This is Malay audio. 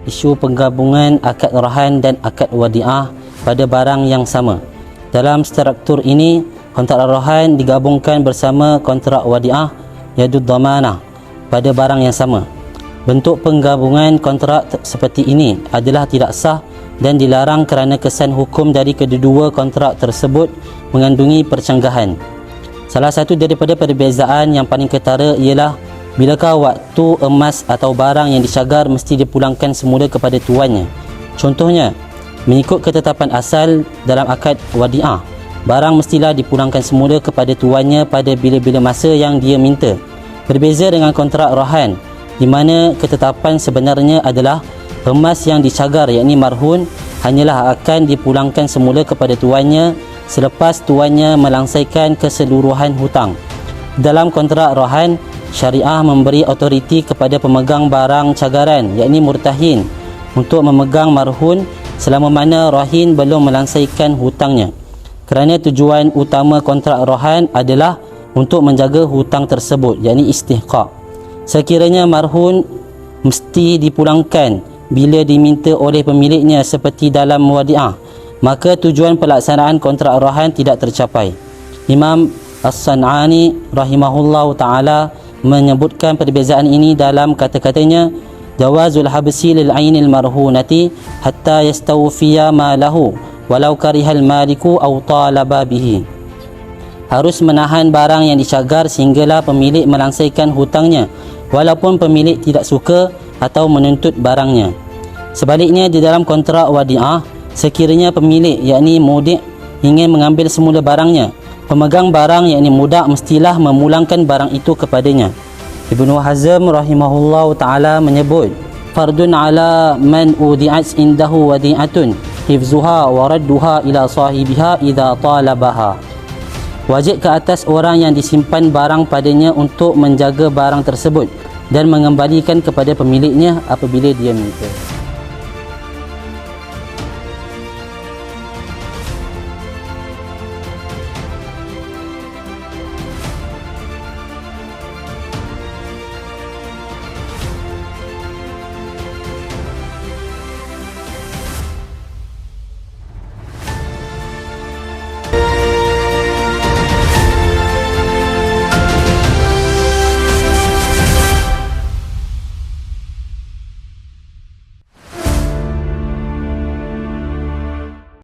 isu penggabungan akad rahan dan akad wadiah pada barang yang sama. Dalam struktur ini, kontrak rahan digabungkan bersama kontrak wadiah yadud dhamanah pada barang yang sama. Bentuk penggabungan kontrak seperti ini adalah tidak sah dan dilarang kerana kesan hukum dari kedua-dua kontrak tersebut mengandungi percanggahan. Salah satu daripada perbezaan yang paling ketara ialah bilakah waktu emas atau barang yang dicagar mesti dipulangkan semula kepada tuannya. Contohnya, mengikut ketetapan asal dalam akad wadiah, barang mestilah dipulangkan semula kepada tuannya pada bila-bila masa yang dia minta. Berbeza dengan kontrak rahan, di mana ketetapan sebenarnya adalah emas yang dicagar yakni marhun hanyalah akan dipulangkan semula kepada tuannya selepas tuannya melangsaikan keseluruhan hutang. Dalam kontrak rahan, syariah memberi autoriti kepada pemegang barang cagaran yakni murtahin untuk memegang marhun selama mana rahin belum melangsaikan hutangnya. Kerana tujuan utama kontrak rahan adalah untuk menjaga hutang tersebut yakni istihqaq. Sekiranya marhun mesti dipulangkan bila diminta oleh pemiliknya seperti dalam wadiah, maka tujuan pelaksanaan kontrak rahan tidak tercapai. Imam As-San'ani rahimahullahu ta'ala menyebutkan perbezaan ini dalam kata-katanya, jawazul habsi lil ainil marhunati hatta yastawfiya ma lahu walau karihal maliku aw talaba bihi. Harus menahan barang yang dicagar sehinggalah pemilik melangsaikan hutangnya walaupun pemilik tidak suka atau menuntut barangnya. Sebaliknya, di dalam kontrak wadiah, sekiranya pemilik yakni mudik ingin mengambil semula barangnya, pemegang barang yakni mudak mestilah memulangkan barang itu kepadanya. Ibnu Hazm rahimahullah ta'ala menyebut, fardun ala man udi'at indahu wadi'atun hifzuha wa radduha ila sahibiha idha talabaha. Wajib ke atas orang yang disimpan barang padanya untuk menjaga barang tersebut dan mengembalikan kepada pemiliknya apabila dia minta.